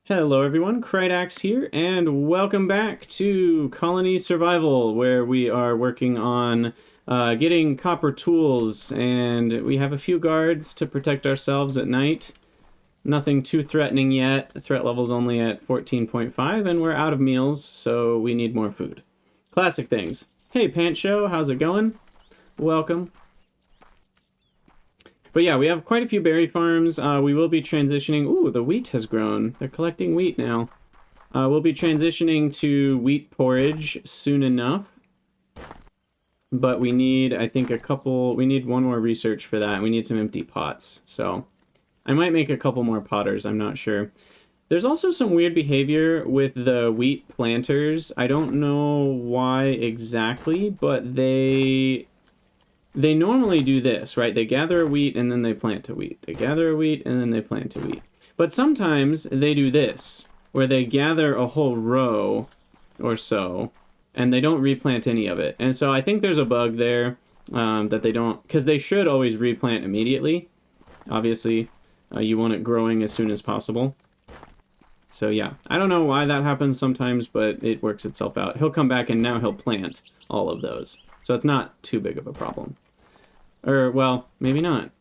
Hello everyone, Krydax here, and welcome back to Colony Survival, where we are working on getting copper tools, and we have a few guards to protect ourselves at night. Nothing too threatening yet. The threat level's only at 14.5, and we're out of meals, so we need more food. Classic things. Hey Pant Show, how's it going? Welcome. But yeah, we have quite a few berry farms. We will be transitioning. Ooh, the wheat has grown. They're collecting wheat now. We'll be transitioning to wheat porridge soon enough. But we need, I think, we need one more research for that. We need some empty pots. So I might make a couple more potters. I'm not sure. There's also some weird behavior with the wheat planters. I don't know why exactly, but they normally do this, right? They gather a wheat and then they plant a wheat. They gather a wheat and then they plant a wheat. But sometimes they do this, where they gather a whole row or so and they don't replant any of it. And so I think there's a bug there that they don't, because they should always replant immediately. Obviously, you want it growing as soon as possible. So yeah, I don't know why that happens sometimes, but it works itself out. He'll come back and now he'll plant all of those. So it's not too big of a problem. Or, well, maybe not.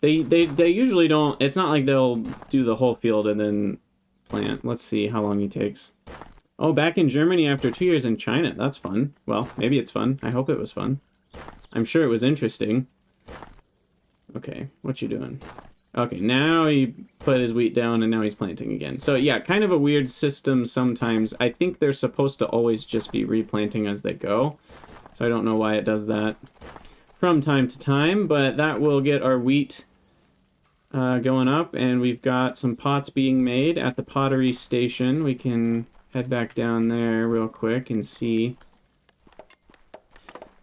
They usually don't... It's not like they'll do the whole field and then plant. Let's see how long he takes. Oh, back in Germany after 2 years in China. That's fun. Well, maybe it's fun. I hope it was fun. I'm sure it was interesting. Okay, what you doing? Okay, now he put his wheat down and now he's planting again. So yeah, kind of a weird system sometimes. I think they're supposed to always just be replanting as they go. So I don't know why it does that from time to time, but that will get our wheat going up, and we've got some pots being made at the pottery station. We can head back down there real quick and see.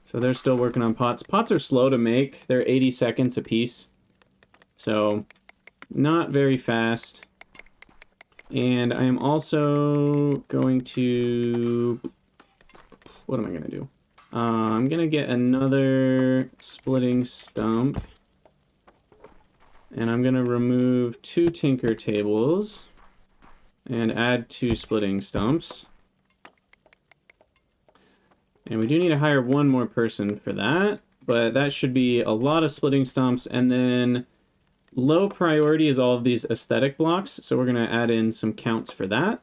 So they're still working on pots. Pots are slow to make. They're 80 seconds a piece, so not very fast. And I am also going to... What am I going to do? I'm gonna get another splitting stump. And I'm gonna remove 2 tinker tables and add 2 splitting stumps. And we do need to hire one more person for that, but that should be a lot of splitting stumps. And then low priority is all of these aesthetic blocks, so we're gonna add in some counts for that.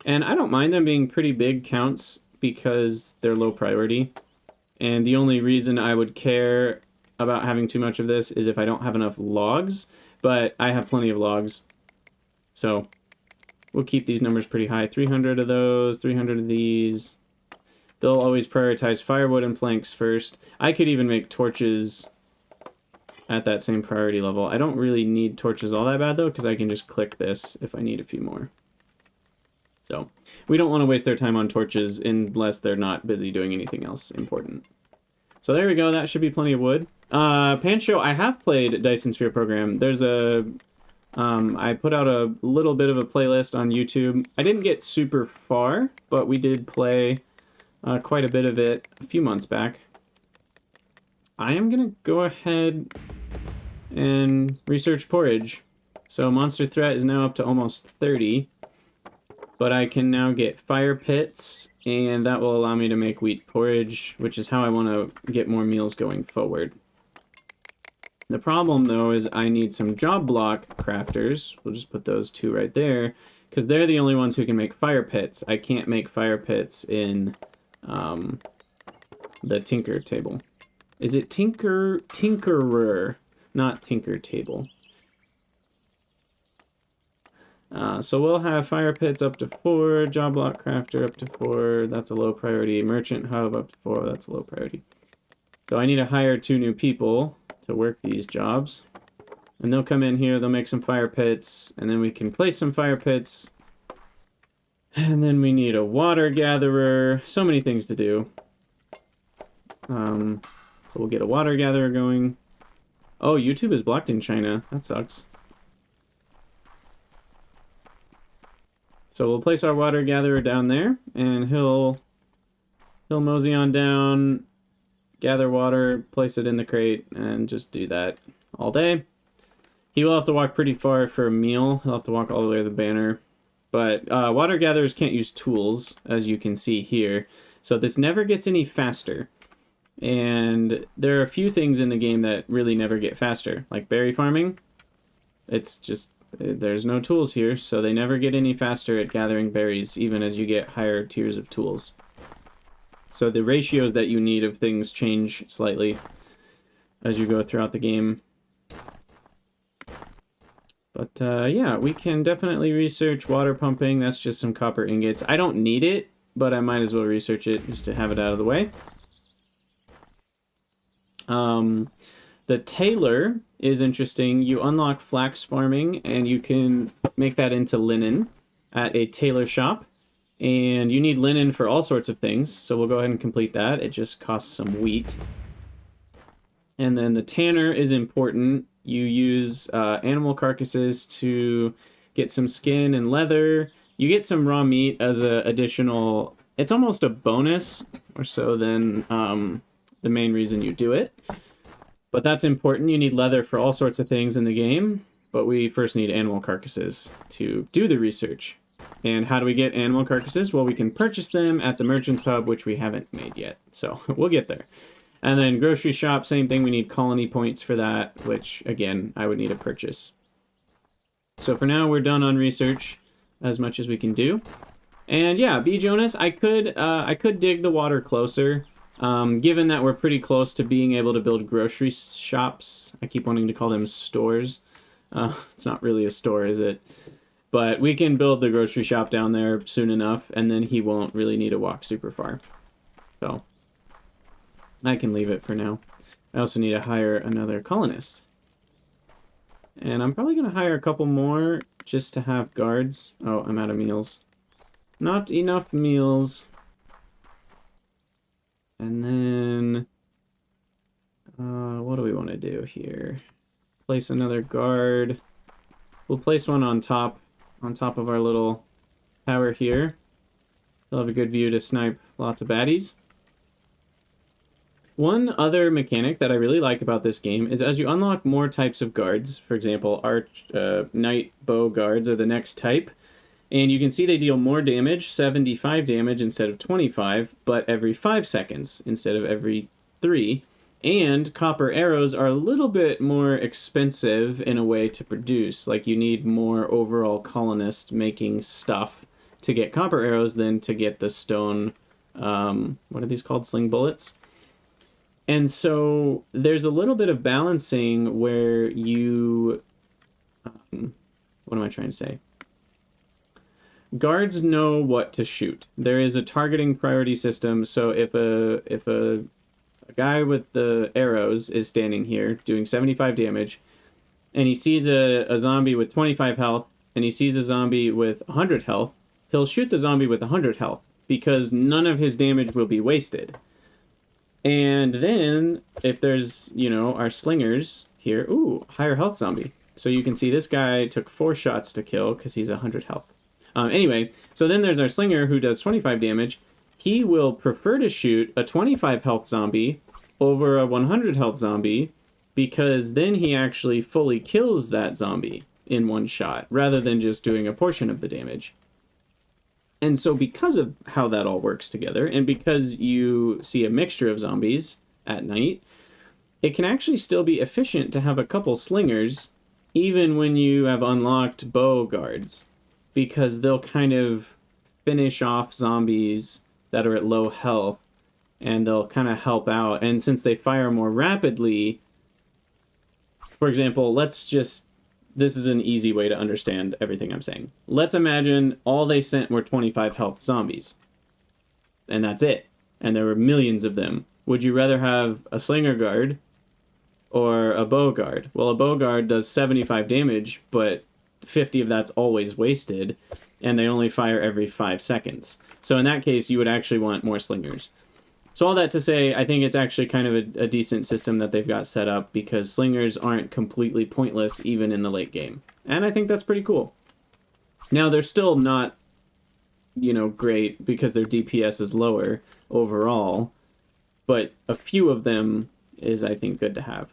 And I don't mind them being pretty big counts because they're low priority. And the only reason I would care about having too much of this is if I don't have enough logs, but I have plenty of logs. So we'll keep these numbers pretty high. 300 of those, 300 of these. They'll always prioritize firewood and planks first. I could even make torches at that same priority level. I don't really need torches all that bad though, because I can just click this if I need a few more. So we don't want to waste their time on torches unless they're not busy doing anything else important. So there we go. That should be plenty of wood. Pancho, I have played Dyson Sphere Program. There's a... I put out a little bit of a playlist on YouTube. I didn't get super far, but we did play quite a bit of it a few months back. I am going to go ahead and research porridge. So monster threat is now up to almost 30. But I can now get fire pits, and that will allow me to make wheat porridge, which is how I want to get more meals going forward. The problem, though, is I need some job block crafters. We'll just put those 2 right there, because they're the only ones who can make fire pits. I can't make fire pits in the tinker table. Is it tinkerer, not tinker table? So we'll have fire pits up to 4, job block crafter up to 4, that's a low priority, merchant hub up to 4, that's a low priority. So I need to hire 2 new people to work these jobs. And they'll come in here, they'll make some fire pits, and then we can place some fire pits. And then we need a water gatherer, so many things to do. So we'll get a water gatherer going. Oh, YouTube is blocked in China, that sucks. So we'll place our water gatherer down there, and he'll mosey on down, gather water, place it in the crate, and just do that all day. He will have to walk pretty far for a meal. He'll have to walk all the way to the banner. But water gatherers can't use tools, as you can see here. So this never gets any faster. And there are a few things in the game that really never get faster. Like berry farming. It's just, there's no tools here, so they never get any faster at gathering berries, even as you get higher tiers of tools. So the ratios that you need of things change slightly as you go throughout the game. But yeah, we can definitely research water pumping. That's just some copper ingots. I don't need it, but I might as well research it just to have it out of the way. The tailor is interesting. You unlock flax farming, and you can make that into linen at a tailor shop. And you need linen for all sorts of things, so we'll go ahead and complete that. It just costs some wheat. And then the tanner is important. You use animal carcasses to get some skin and leather. You get some raw meat as an additional... It's almost a bonus or so than the main reason you do it. But that's important. You need leather for all sorts of things in the game. But we first need animal carcasses to do the research. And how do we get animal carcasses? Well, we can purchase them at the Merchant's Hub, which we haven't made yet. So we'll get there. And then grocery shop, same thing. We need colony points for that, which, again, I would need to purchase. So for now, we're done on research as much as we can do. And yeah, B. Jonas, I could dig the water closer. Given that we're pretty close to being able to build grocery shops. I keep wanting to call them stores. It's not really a store, is it? But we can build the grocery shop down there soon enough, and then he won't really need to walk super far. So I can leave it for now. I also need to hire another colonist. And I'm probably going to hire a couple more just to have guards. Oh, I'm out of meals. Not enough meals. And then... what do we want to do here? Place another guard. We'll place one on top of our little tower here. They'll have a good view to snipe lots of baddies. One other mechanic that I really like about this game is as you unlock more types of guards, for example, knight bow guards are the next type, and you can see they deal more damage, 75 damage instead of 25, but every 5 seconds instead of every 3. And copper arrows are a little bit more expensive in a way to produce. Like, you need more overall colonist making stuff to get copper arrows than to get the stone, what are these called? Sling bullets? And so there's a little bit of balancing where you... what am I trying to say? Guards know what to shoot. There is a targeting priority system, so if a guy with the arrows is standing here doing 75 damage, and he sees a zombie with 25 health, and he sees a zombie with 100 health, he'll shoot the zombie with 100 health, because none of his damage will be wasted. And then, if there's, you know, our slingers here, ooh, higher health zombie. So you can see this guy took 4 shots to kill, because he's 100 health. Anyway, so then there's our slinger who does 25 damage. He will prefer to shoot a 25 health zombie over a 100 health zombie because then he actually fully kills that zombie in one shot rather than just doing a portion of the damage. And so because of how that all works together and because you see a mixture of zombies at night, it can actually still be efficient to have a couple slingers even when you have unlocked bow guards because they'll kind of finish off zombies that are at low health, and they'll kind of help out. And since they fire more rapidly, for example, this is an easy way to understand everything I'm saying. Let's imagine all they sent were 25 health zombies. And that's it. And there were millions of them. Would you rather have a slinger guard or a bow guard? Well, a bow guard does 75 damage, but 50 of that's always wasted, and they only fire every 5 seconds. So in that case, you would actually want more slingers. So all that to say, I think it's actually kind of a decent system that they've got set up because slingers aren't completely pointless even in the late game. And I think that's pretty cool. Now, they're still not, you know, great because their DPS is lower overall, but a few of them is, I think, good to have.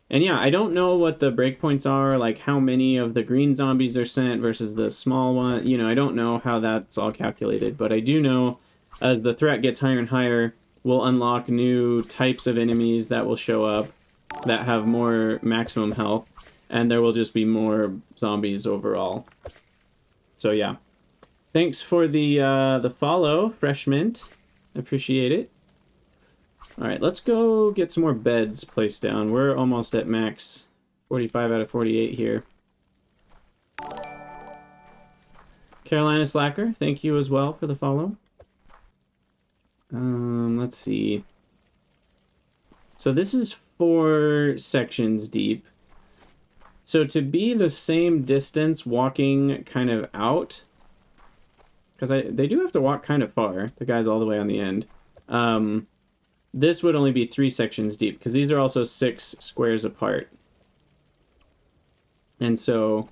And yeah, I don't know what the breakpoints are, like how many of the green zombies are sent versus the small one. You know, I don't know how that's all calculated, but I do know as the threat gets higher and higher, we'll unlock new types of enemies that will show up that have more maximum health, and there will just be more zombies overall. So yeah. Thanks for the follow, Fresh Mint. Appreciate it. Alright, let's go get some more beds placed down. We're almost at max 45 out of 48 here. Carolina Slacker, thank you as well for the follow. Let's see. So this is 4 sections deep. So to be the same distance walking kind of out, because they do have to walk kind of far, the guy's all the way on the end. This would only be 3 sections deep, because these are also 6 squares apart. And so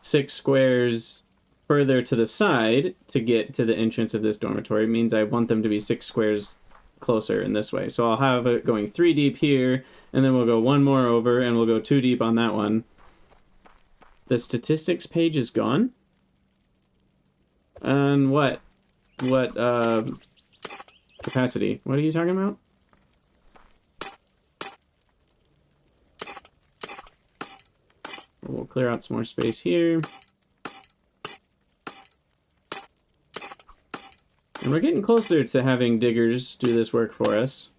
6 squares further to the side to get to the entrance of this dormitory means I want them to be 6 squares closer in this way. So I'll have it going 3 deep here, and then we'll go 1 more over, and we'll go 2 deep on that one. The statistics page is gone? And what capacity? What are you talking about? We'll clear out some more space here. And we're getting closer to having diggers do this work for us.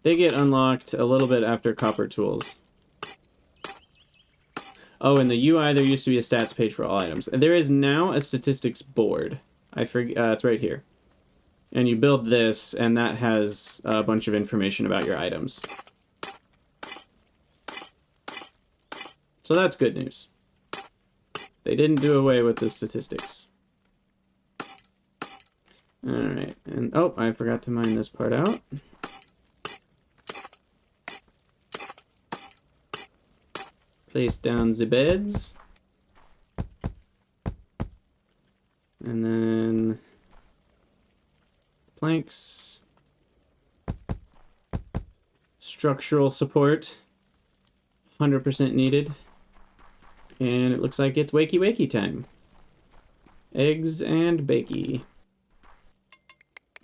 They get unlocked a little bit after copper tools. Oh, in the UI there used to be a stats page for all items. And there is now a statistics board. I forget, it's right here. And you build this, and that has a bunch of information about your items. So that's good news. They didn't do away with the statistics. Alright, and oh, I forgot to mine this part out. Place down the beds. And then planks. Structural support. 100% needed. And it looks like it's wakey wakey time. Eggs and bakey.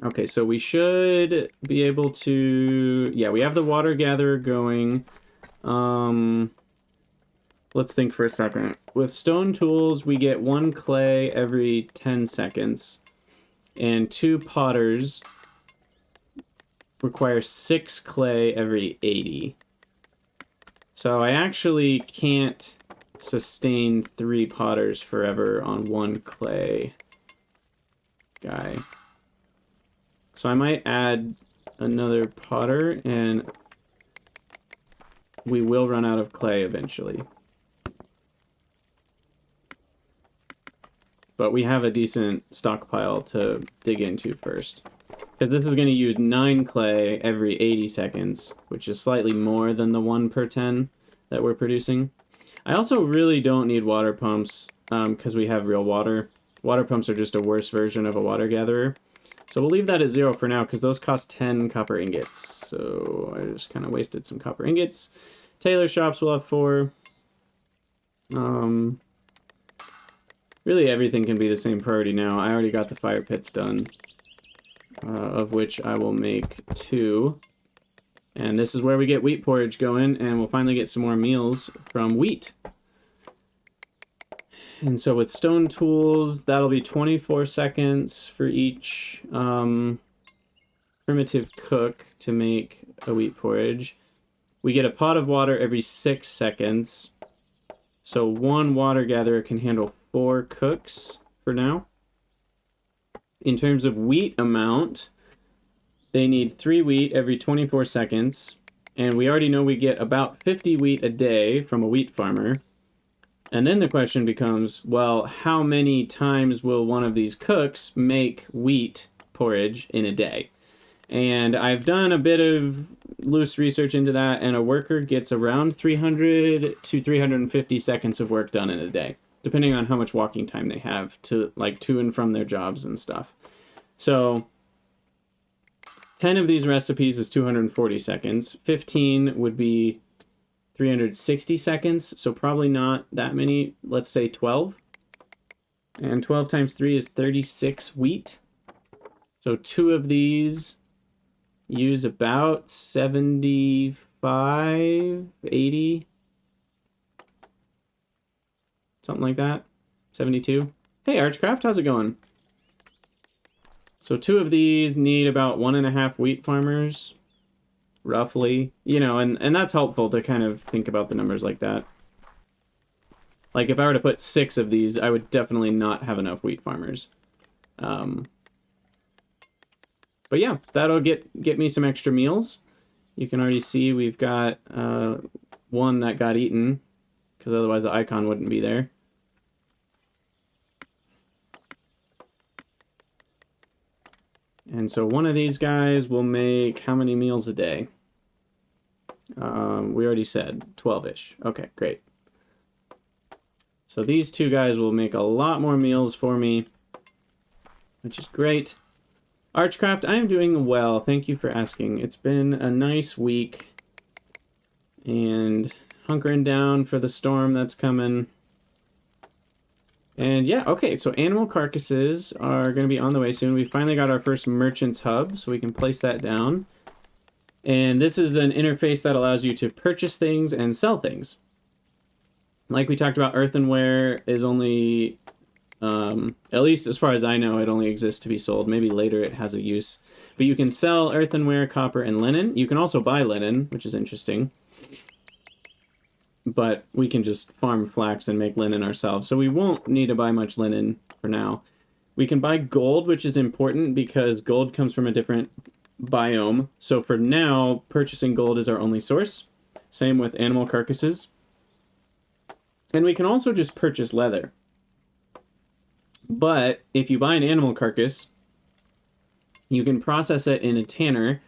Okay, so we should be able to... Yeah, we have the water gatherer going. Let's think for a second. With stone tools, we get 1 clay every 10 seconds. And 2 potters require 6 clay every 80. So I actually can't sustain 3 potters forever on 1 clay guy. So I might add another potter, and we will run out of clay eventually. But we have a decent stockpile to dig into first. Because this is going to use 9 clay every 80 seconds, which is slightly more than the 1 per 10 that we're producing. I also really don't need water pumps, because we have real water. Water pumps are just a worse version of a water gatherer. So we'll leave that at 0 for now, because those cost 10 copper ingots. So I just kind of wasted some copper ingots. Tailor shops will have 4. Really everything can be the same priority now. I already got the fire pits done, of which I will make 2. And this is where we get wheat porridge going, and we'll finally get some more meals from wheat. And so with stone tools, that'll be 24 seconds for each primitive cook to make a wheat porridge. We get a pot of water every 6 seconds. So 1 water gatherer can handle 4 cooks for now. In terms of wheat amount, they need 3 wheat every 24 seconds. And we already know we get about 50 wheat a day from a wheat farmer. And then the question becomes, well, how many times will one of these cooks make wheat porridge in a day? And I've done a bit of loose research into that, and a worker gets around 300 to 350 seconds of work done in a day, depending on how much walking time they have to and from their jobs and stuff. So 10 of these recipes is 240 seconds. 15 would be 360 seconds, so probably not that many. Let's say 12. And 12 times 3 is 36 wheat. So 2 of these use about 75, 80, something like that. 72. Hey, Archcraft, how's it going? So 2 of these need about 1.5 wheat farmers, roughly. You know, and that's helpful to kind of think about the numbers like that. Like, if I were to put 6 of these, I would definitely not have enough wheat farmers. But yeah, that'll get me some extra meals. You can already see we've got 1 that got eaten, because otherwise the icon wouldn't be there. And so 1 of these guys will make how many meals a day? We already said 12-ish. Okay, great. So these 2 guys will make a lot more meals for me, which is great. Archcraft, I am doing well. Thank you for asking. It's been a nice week, and hunkering down for the storm that's coming. And yeah, okay, so animal carcasses are going to be on the way soon. We finally got our first merchant's hub, so we can place that down. And this is an interface that allows you to purchase things and sell things. Like we talked about, earthenware is only, at least as far as I know, it only exists to be sold. Maybe later it has a use. But you can sell earthenware, copper, and linen. You can also buy linen, which is interesting. But we can just farm flax and make linen ourselves. So we won't need to buy much linen for now. We can buy gold, which is important because gold comes from a different biome. So for now, purchasing gold is our only source. Same with animal carcasses. And we can also just purchase leather. But if you buy an animal carcass, you can process it in a tanner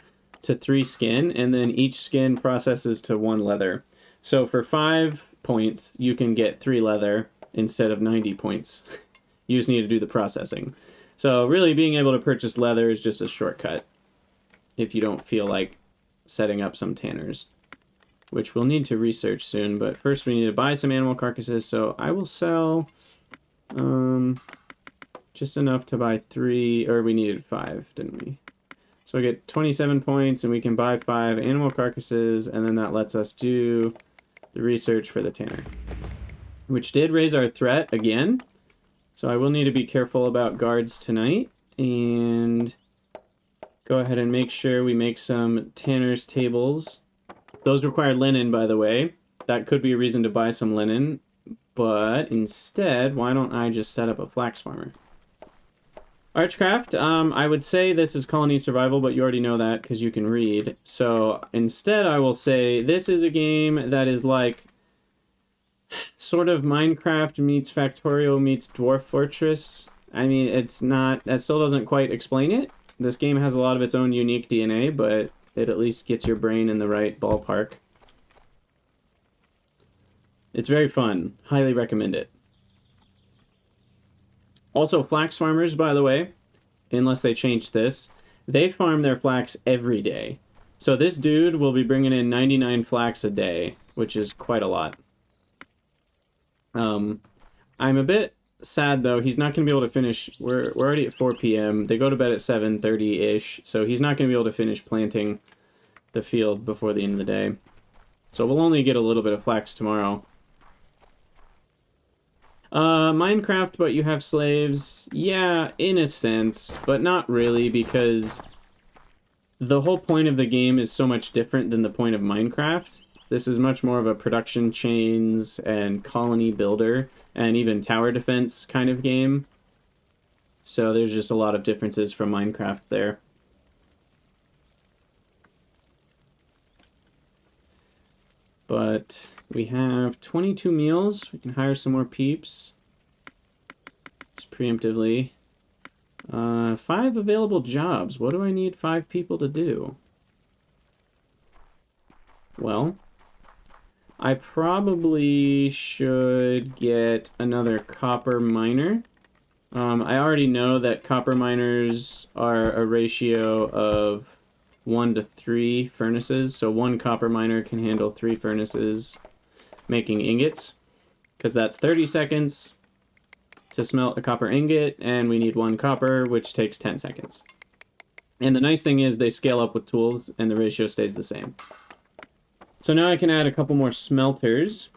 to 3 skin, and then each skin processes to 1 leather. So for 5 points, you can get 3 leather instead of 90 points. You just need to do the processing. So really being able to purchase leather is just a shortcut if you don't feel like setting up some tanners, which we'll need to research soon. But first we need to buy some animal carcasses, so I will sell just enough to buy 3, or we needed 5, didn't we? So we get 27 points, and we can buy 5 animal carcasses, and then that lets us do the research for the tanner, which did raise our threat again. So I will need to be careful about guards tonight, and go ahead and make sure we make some tanner's tables. Those require linen, by the way. That could be a reason to buy some linen, but instead, why don't I just set up a flax farmer? Archcraft, I would say this is colony survival, but you already know that because you can read. So instead, I will say this is a game that is like sort of Minecraft meets Factorio meets Dwarf Fortress. I mean, it's not, that still doesn't quite explain it. This game has a lot of its own unique DNA, but it at least gets your brain in the right ballpark. It's very fun. Highly recommend it. Also, flax farmers, by the way, unless they change this, they farm their flax every day. So this dude will be bringing in 99 flax a day, which is quite a lot. I'm a bit sad, though. He's not going to be able to finish. We're already at 4 p.m. They go to bed at 7:30-ish, so he's not going to be able to finish planting the field before the end of the day. So we'll only get a little bit of flax tomorrow. Minecraft, but you have slaves. Yeah, in a sense, but not really, because the whole point of the game is so much different than the point of Minecraft. This is much more of a production chains and colony builder and even tower defense kind of game. So there's just a lot of differences from Minecraft there. But we have 22 meals. We can hire some more peeps. Just preemptively. 5 available jobs. What do I need 5 people to do? Well, I probably should get another copper miner. I already know that copper miners are a ratio of 1 to 3 furnaces. So 1 copper miner can handle 3 furnaces making ingots, because that's 30 seconds to smelt a copper ingot, and we need 1 copper, which takes 10 seconds. And the nice thing is they scale up with tools, and the ratio stays the same. So now I can add a couple more smelters,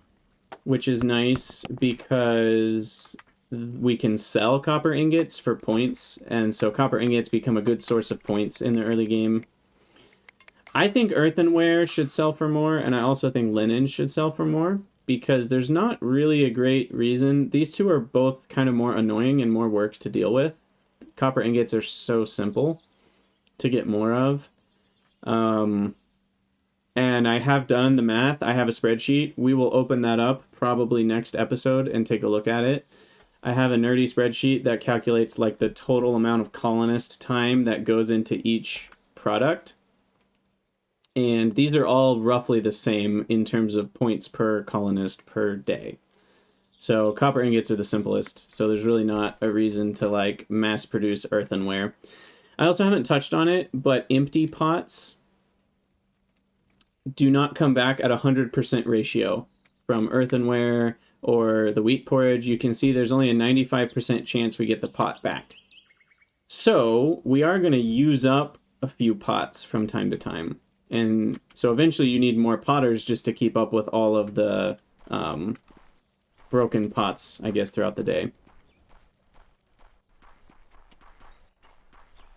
which is nice because we can sell copper ingots for points, and so copper ingots become a good source of points in the early game. I think earthenware should sell for more, and I also think linen should sell for more, because there's not really a great reason. These two are both kind of more annoying and more work to deal with. Copper ingots are so simple to get more of. And I have done the math. I have a spreadsheet. We will open that up probably next episode and take a look at it. I have a nerdy spreadsheet that calculates like the total amount of colonist time that goes into each product. And these are all roughly the same in terms of points per colonist per day. So copper ingots are the simplest. So there's really not a reason to like mass produce earthenware. I also haven't touched on it, but empty pots do not come back at 100% ratio from earthenware or the wheat porridge. You can see there's only a 95% chance we get the pot back. So we are going to use up a few pots from time to time. And so eventually you need more potters just to keep up with all of the broken pots, I guess, throughout the day.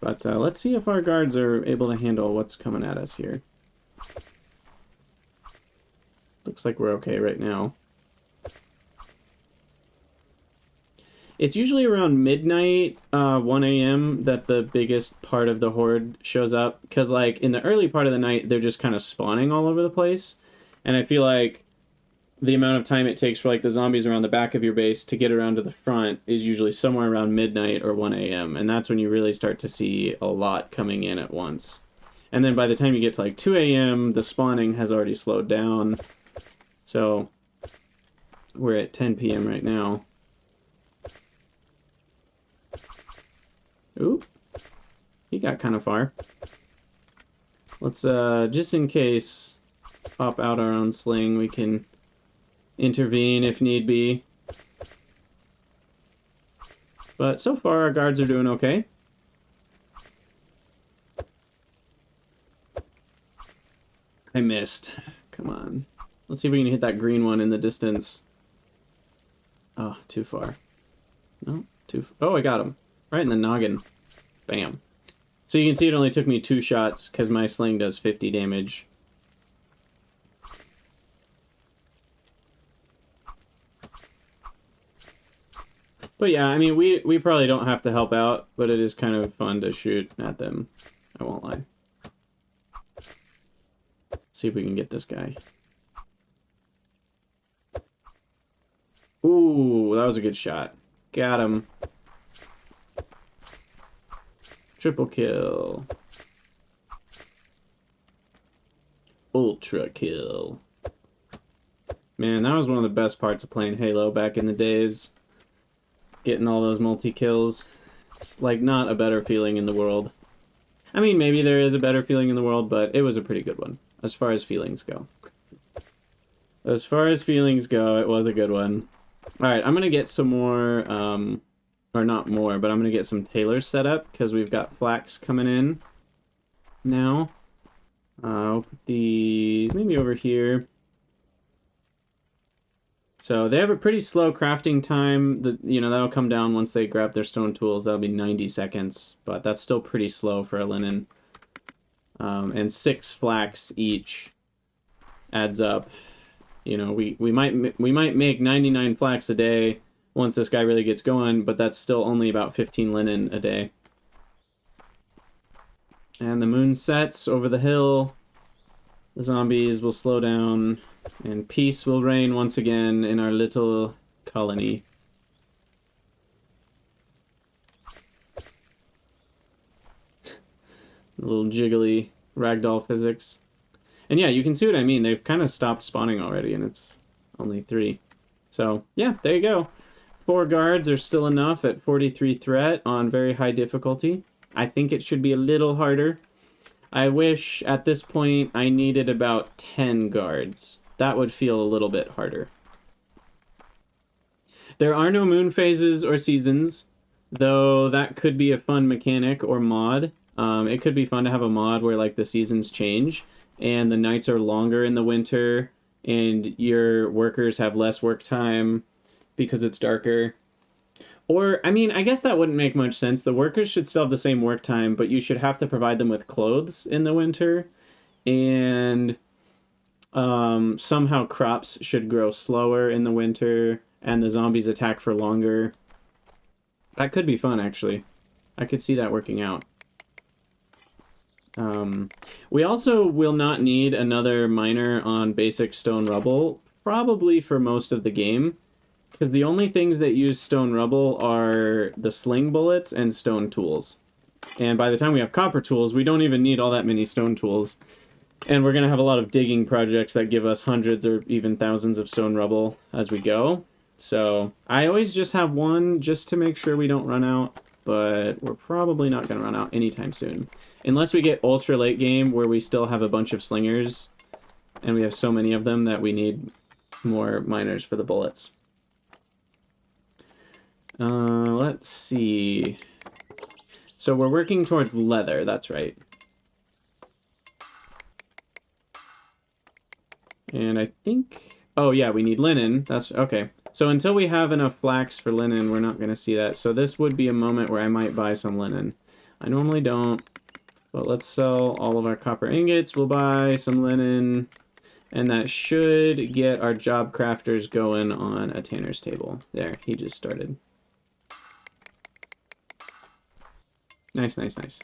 But let's see if our guards are able to handle what's coming at us here. Looks like we're okay right now. It's usually around midnight, 1 a.m. that the biggest part of the horde shows up. Because, like, in the early part of the night, they're just kind of spawning all over the place. And I feel like the amount of time it takes for, like, the zombies around the back of your base to get around to the front is usually somewhere around midnight or 1 a.m. And that's when you really start to see a lot coming in at once. And then by the time you get to, like, 2 a.m., the spawning has already slowed down. So we're at 10 p.m. right now. Oop. He got kind of far. Let's, just in case, pop out our own sling. We can intervene if need be. But so far, our guards are doing okay. I missed. Come on. Let's see if we can hit that green one in the distance. Oh, too far. No, oh, I got him. Right in the noggin. Bam. So you can see it only took me 2 shots because my sling does 50 damage. But yeah, I mean, we probably don't have to help out, but it is kind of fun to shoot at them. I won't lie. Let's see if we can get this guy. Ooh, that was a good shot. Got him. Triple kill. Ultra kill. Man, that was one of the best parts of playing Halo back in the days. Getting all those multi-kills. It's like not a better feeling in the world. I mean, maybe there is a better feeling in the world, but it was a pretty good one, as far as feelings go. As far as feelings go, it was a good one. Alright, I'm gonna get some more, or not more, but I'm gonna get some tailors set up, because we've got flax coming in now. I'll put these maybe over here. So they have a pretty slow crafting time. That'll come down once they grab their stone tools. That'll be 90 seconds, but that's still pretty slow for a linen. And 6 flax each adds up. You know, we might make 99 flax a day once this guy really gets going, but that's still only about 15 linen a day. And the moon sets over the hill. The zombies will slow down, and peace will reign once again in our little colony. A little jiggly ragdoll physics. And yeah, you can see what I mean. They've kind of stopped spawning already, and it's only 3. So, yeah, there you go. 4 guards are still enough at 43 threat on very high difficulty. I think it should be a little harder. I wish at this point I needed about 10 guards. That would feel a little bit harder. There are no moon phases or seasons, though that could be a fun mechanic or mod. It could be fun to have a mod where like the seasons change and the nights are longer in the winter and your workers have less work time because it's darker. Or, I mean, I guess that wouldn't make much sense. The workers should still have the same work time, but you should have to provide them with clothes in the winter. And somehow crops should grow slower in the winter, and the zombies attack for longer. That could be fun, actually. I could see that working out. We also will not need another miner on basic stone rubble, probably for most of the game. Because the only things that use stone rubble are the sling bullets and stone tools. And by the time we have copper tools, we don't even need all that many stone tools. And we're going to have a lot of digging projects that give us hundreds or even thousands of stone rubble as we go. So I always just have one just to make sure we don't run out. But we're probably not going to run out anytime soon. Unless we get ultra late game where we still have a bunch of slingers. And we have so many of them that we need more miners for the bullets. Let's see. So we're working towards leather, that's right. And I think... Oh, yeah, we need linen. That's... Okay. So until we have enough flax for linen, we're not going to see that. So this would be a moment where I might buy some linen. I normally don't. But let's sell all of our copper ingots. We'll buy some linen. And that should get our job crafters going on a tanner's table. There, he just started. Nice, nice, nice.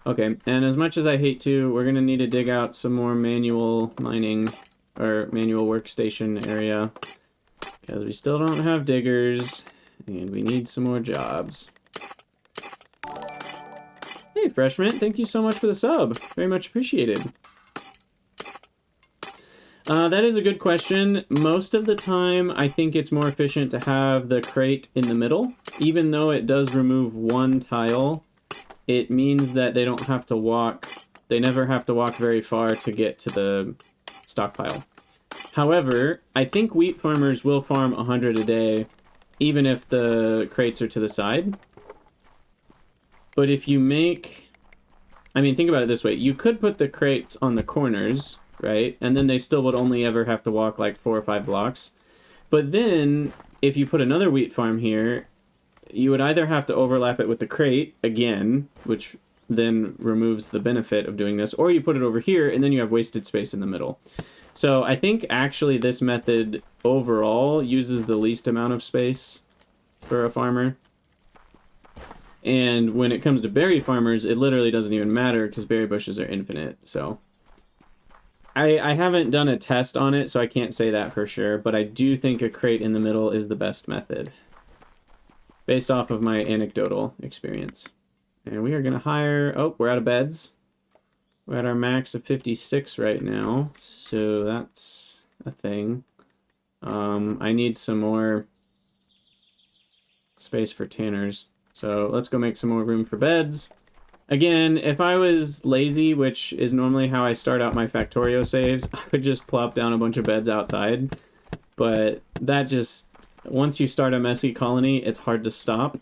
Okay, and as much as I hate to, we're going to need to dig out some more manual mining, or manual workstation area, because we still don't have diggers, and we need some more jobs. Hey, Freshman, thank you so much for the sub. Very much appreciated. That is a good question. Most of the time, I think it's more efficient to have the crate in the middle, even though it does remove one tile. It means that they don't have to walk, they never have to walk very far to get to the stockpile. However, I think wheat farmers will farm 100 a day, even if the crates are to the side. But if you make... I mean, think about it this way. You could put the crates on the corners, right? And then they still would only ever have to walk like 4 or 5 blocks. But then, if you put another wheat farm here, you would either have to overlap it with the crate again, which then removes the benefit of doing this, or you put it over here and then you have wasted space in the middle. So I think actually this method overall uses the least amount of space for a farmer. And when it comes to berry farmers, it literally doesn't even matter because berry bushes are infinite. So I haven't done a test on it, so I can't say that for sure, but I do think a crate in the middle is the best method, based off of my anecdotal experience. And we are going to hire... Oh, we're out of beds. We're at our max of 56 right now, so that's a thing. I need some more space for tanners. So let's go make some more room for beds. Again, if I was lazy, which is normally how I start out my Factorio saves, I would just plop down a bunch of beds outside. But that just... Once you start a messy colony, it's hard to stop.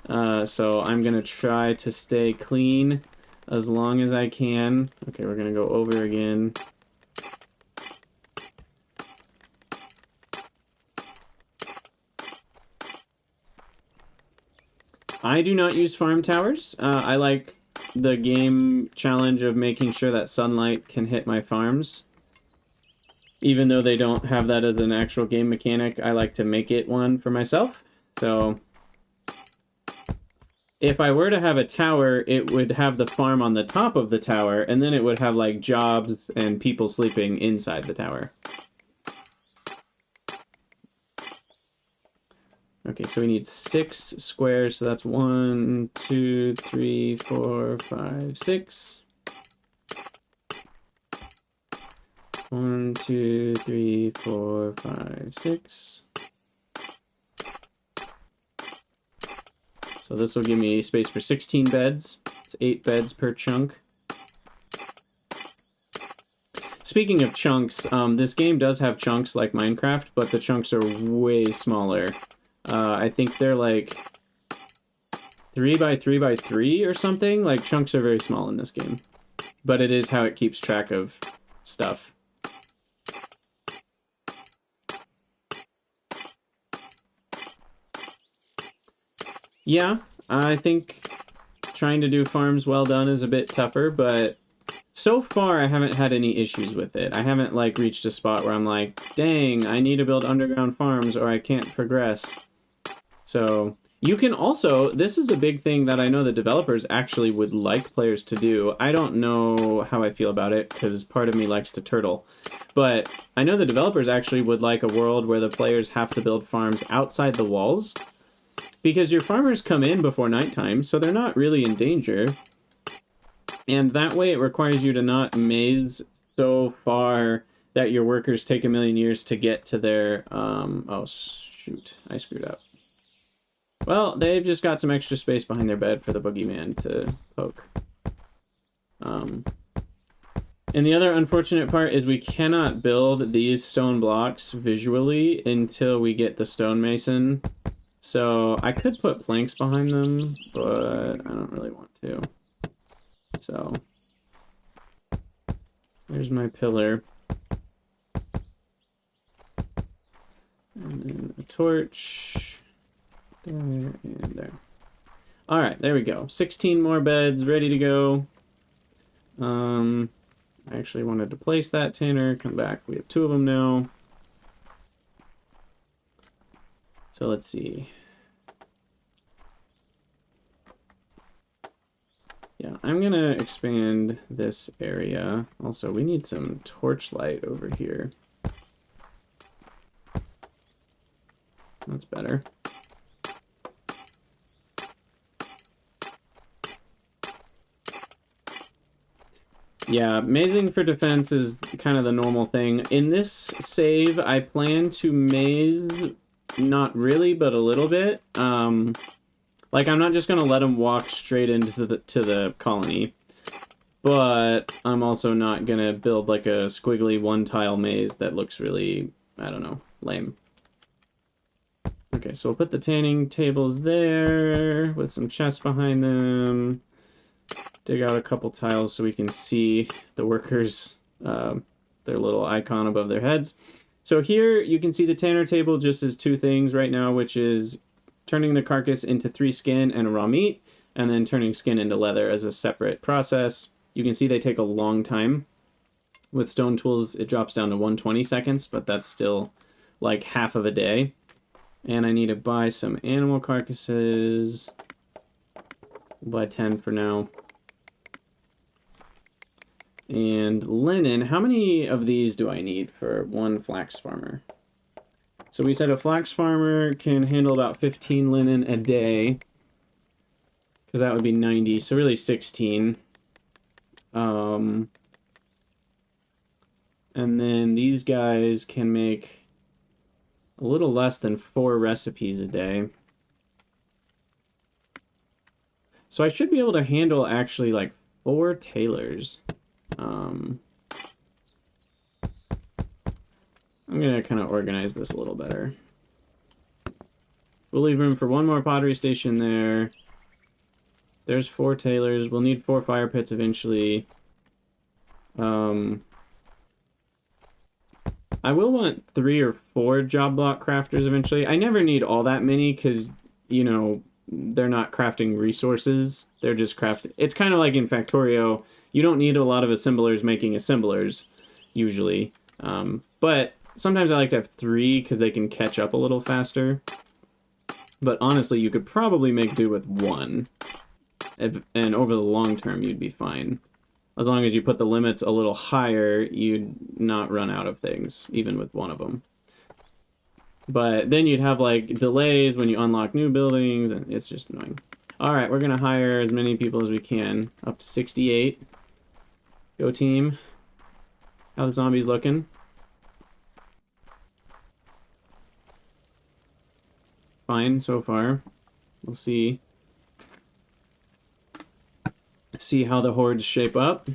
So I'm going to try to stay clean as long as I can. Okay, we're going to go over again. I do not use farm towers. I like the game challenge of making sure that sunlight can hit my farms. Even though they don't have that as an actual game mechanic, I like to make it one for myself. So if I were to have a tower, it would have the farm on the top of the tower, and then it would have like jobs and people sleeping inside the tower. Okay, so we need 6 squares, so that's 1, 2, 3, 4, 5, 6. 1, 2, 3, 4, 5, 6. So this will give me space for 16 beds. It's 8 beds per chunk. speaking of chunks, this game does have chunks like Minecraft, but the chunks are way smaller. I think they're like 3 by 3 by 3 or something. Like, chunks are very small in this game. But it is how it keeps track of stuff. Yeah, I think trying to do farms well done is a bit tougher, but so far I haven't had any issues with it. I haven't, like, reached a spot where I'm like, dang, I need to build underground farms or I can't progress. So, you can also, this is a big thing that I know the developers actually would like players to do. I don't know how I feel about it, because part of me likes to turtle. But I know the developers actually would like a world where the players have to build farms outside the walls, because your farmers come in before nighttime, so they're not really in danger. And that way it requires you to not maze so far that your workers take a million years to get to their, oh shoot, I screwed up. Well, they've just got some extra space behind their bed for the boogeyman to poke. And the other unfortunate part is we cannot build these stone blocks visually until we get the stonemason. So I could put planks behind them, but I don't really want to. So there's my pillar. And then a torch. There and there. Alright, there we go. 16 more beds ready to go. I actually wanted to place that tanner. Come back. We have 2 of them now. So let's see. Yeah, I'm going to expand this area. Also, we need some torchlight over here. That's better. Yeah, mazing for defense is kind of the normal thing. In this save, I plan to maze, not really, but a little bit. Like, I'm not just going to let them walk straight into the colony. But I'm also not going to build, like, a squiggly one-tile maze that looks really, I don't know, lame. Okay, so we'll put the tanning tables there with some chests behind them. Dig out a couple tiles so we can see the workers, their little icon above their heads. So here you can see the tanner table just as 2 things right now, which is turning the carcass into 3 skin and a raw meat, and then turning skin into leather as a separate process. You can see they take a long time. With stone tools, it drops down to 120 seconds, but that's still like half of a day. And I need to buy some animal carcasses. We'll buy 10 for now. And linen, how many of these do I need for 1 flax farmer? So we said a flax farmer can handle about 15 linen a day. Because that would be 90, so really 16. And then these guys can make a little less than 4 recipes a day. So I should be able to handle actually like 4 tailors. I'm going to kind of organize this a little better. We'll leave room for 1 more pottery station there. There's 4 tailors. We'll need 4 fire pits eventually. I will want 3 or 4 job block crafters eventually. I never need all that many because, you know, they're not crafting resources. They're just crafting. It's kind of like in Factorio. You don't need a lot of assemblers making assemblers, usually. But sometimes I like to have 3 because they can catch up a little faster. But honestly, you could probably make do with 1. And over the long term, you'd be fine. As long as you put the limits a little higher, you'd not run out of things, even with 1 of them. But then you'd have, like, delays when you unlock new buildings, and it's just annoying. Alright, we're going to hire as many people as we can. Up to 68. Go team. How the zombies looking? Fine so far. We'll see how the hordes shape up.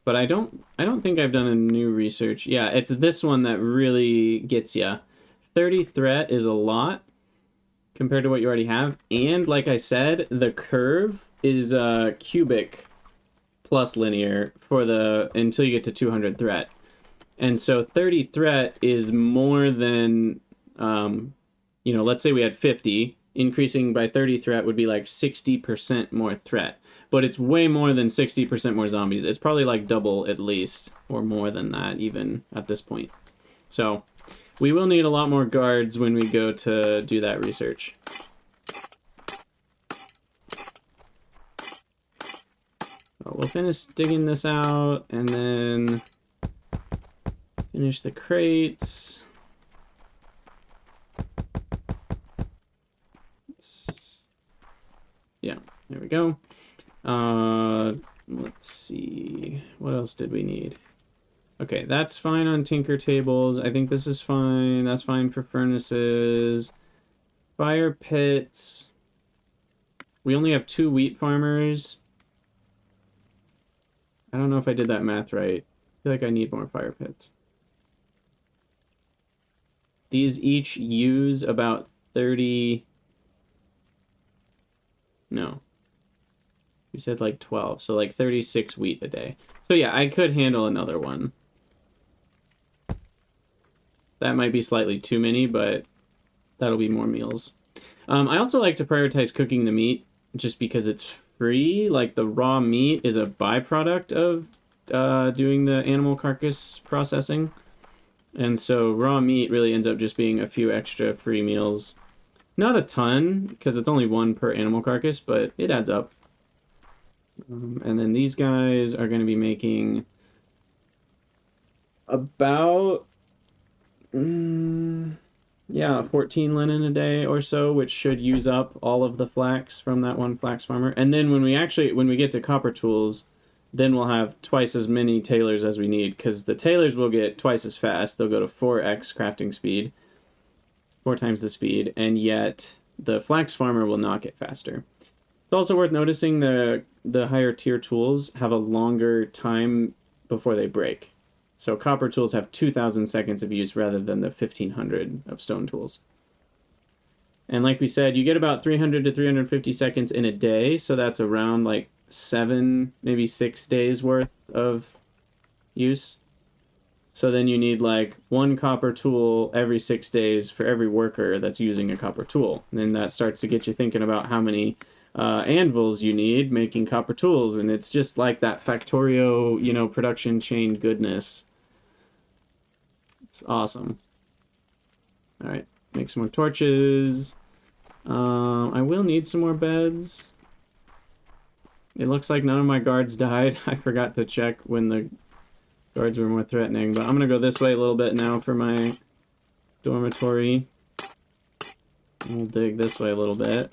But I don't think I've done a new research. Yeah, it's this one that really gets ya. 30 threat is a lot compared to what you already have. And like I said, the curve is cubic plus linear for the until you get to 200 threat. And so 30 threat is more than let's say we had 50, increasing by 30 threat would be like 60% more threat. But it's way more than 60% more zombies. It's probably like double at least, or more than that even at this point. So we will need a lot more guards when we go to do that research. We'll finish digging this out and then finish the crates. Yeah, there we go. Let's see. What else did we need? Okay, that's fine on tinker tables. I think this is fine. That's fine for furnaces. Fire pits. We only have 2 wheat farmers. I don't know if I did that math right. I feel like I need more fire pits. These each use about 30... No. We said like 12, so like 36 wheat a day. So yeah, I could handle another one. That might be slightly too many, but that'll be more meals. I also like to prioritize cooking the meat just because it's free. Like the raw meat is a byproduct of doing the animal carcass processing. And so raw meat really ends up just being a few extra free meals. Not a ton, because it's only 1 per animal carcass, but it adds up. And then these guys are going to be making about 14 linen a day or so, which should use up all of the flax from that one flax farmer. And then when we get to copper tools, then we'll have twice as many tailors as we need, because the tailors will get twice as fast. They'll go to 4x crafting speed, 4 times the speed, and yet the flax farmer will not get faster. It's also worth noticing the higher tier tools have a longer time before they break. So copper tools have 2,000 seconds of use rather than the 1,500 of stone tools. And like we said, you get about 300 to 350 seconds in a day, so that's around like 7, maybe 6 days worth of use. So then you need like 1 copper tool every 6 days for every worker that's using a copper tool. And then that starts to get you thinking about how many anvils you need making copper tools, and it's just like that Factorio, production chain goodness. It's awesome. All right, make some more torches. I will need some more beds. It looks like none of my guards died. I forgot to check when the guards were more threatening, but I'm gonna go this way a little bit now for my dormitory. We'll dig this way a little bit.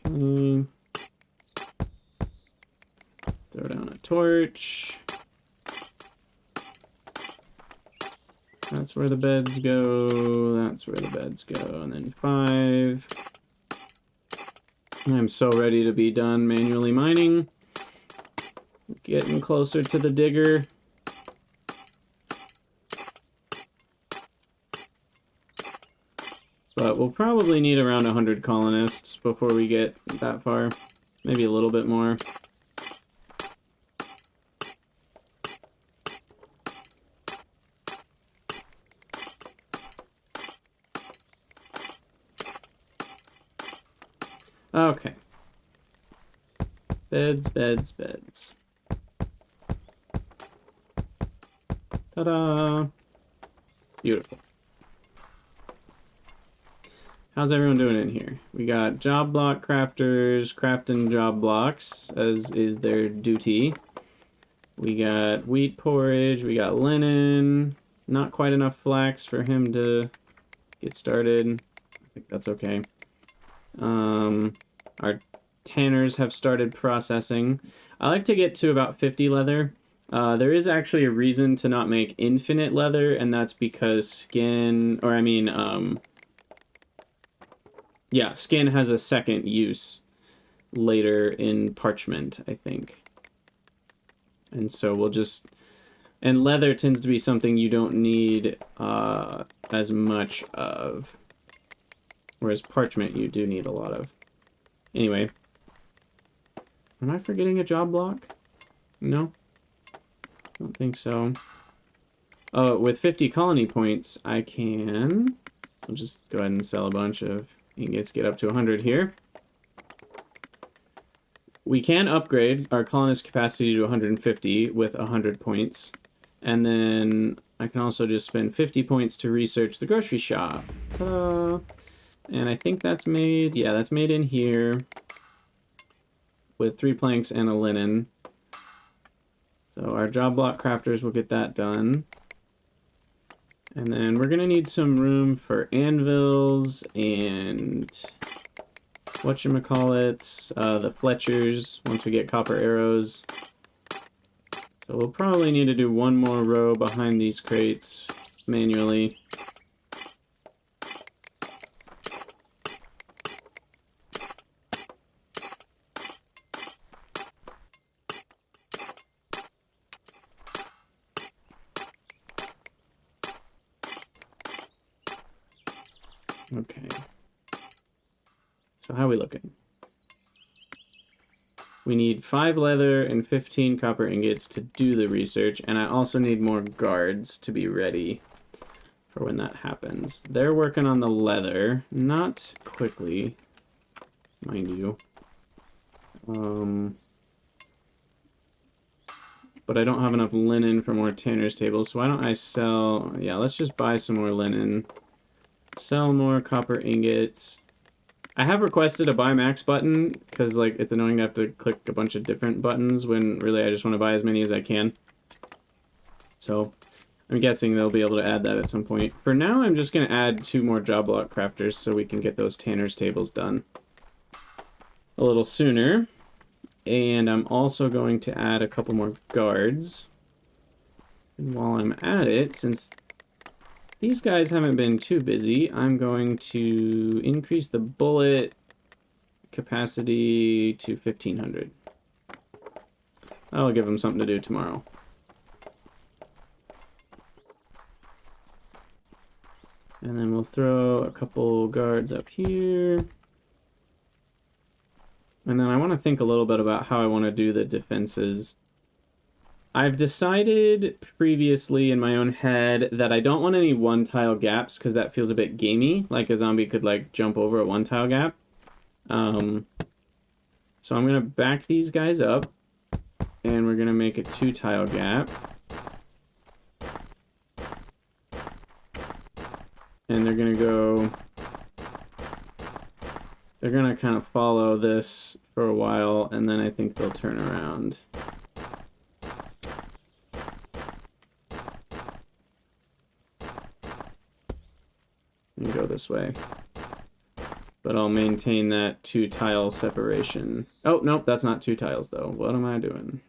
Okay. Throw down a torch. That's where the beds go. That's where the beds go. And then 5. I'm so ready to be done manually mining. Getting closer to the digger. But we'll probably need around 100 colonists before we get that far. Maybe a little bit more. Okay. Beds, beds, beds. Ta-da! Beautiful. How's everyone doing in here? We got job block crafters crafting job blocks, as is their duty. We got wheat porridge, we got linen. Not quite enough flax for him to get started. I think that's okay. Our tanners have started processing. I like to get to about 50 leather. There is actually a reason to not make infinite leather, and that's because skin, or I mean, yeah, skin has a second use later in parchment, I think. And so we'll just... And leather tends to be something you don't need as much of. Whereas parchment you do need a lot of. Anyway. Am I forgetting a job block? No? Don't think so. Oh, with 50 colony points, I can... I'll just go ahead and sell a bunch of ingots, get up to 100 here. We can upgrade our colonist capacity to 150 with 100 points. And then I can also just spend 50 points to research the grocery shop. Ta-da! And I think that's made... Yeah, that's made in here. With 3 planks and a linen. So our job block crafters will get that done. And then we're going to need some room for anvils and whatchamacallits, the Fletchers, once we get copper arrows. So we'll probably need to do one more row behind these crates manually. Okay. So how are we looking? We need 5 leather and 15 copper ingots to do the research, and I also need more guards to be ready for when that happens. They're working on the leather, not quickly, mind you. But I don't have enough linen for more tanner's tables, so why don't I sell... Yeah, let's just buy some more linen. Sell more copper ingots. I have requested a buy max button, because like it's annoying to have to click a bunch of different buttons when really I just want to buy as many as I can. So I'm guessing they'll be able to add that at some point. For now, I'm just going to add 2 more job block crafters so we can get those tanner's tables done a little sooner. And I'm also going to add a couple more guards. And while I'm at it, since these guys haven't been too busy, I'm going to increase the bullet capacity to 1,500. I'll give them something to do tomorrow. And then we'll throw a couple guards up here. And then I want to think a little bit about how I want to do the defenses. I've decided previously in my own head that I don't want any one-tile gaps because that feels a bit gamey, like a zombie could like jump over a one-tile gap. So I'm going to back these guys up, and we're going to make a 2-tile gap. And they're going to go... They're going to kind of follow this for a while, and then I think they'll turn around. And go this way. But I'll maintain that 2-tile separation. Oh, nope, that's not 2 tiles, though. What am I doing?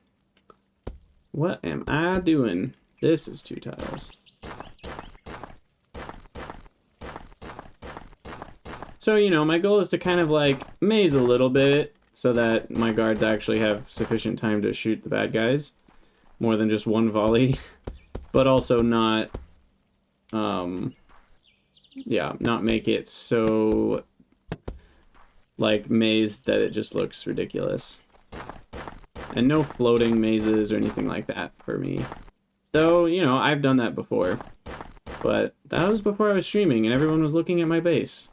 What am I doing? This is 2 tiles. So, you know, my goal is to kind of, like, maze a little bit so that my guards actually have sufficient time to shoot the bad guys. More than just one volley. But also not, yeah, not make it so, like, mazed that it just looks ridiculous. And no floating mazes or anything like that for me. Though, you know, I've done that before. But that was before I was streaming and everyone was looking at my base.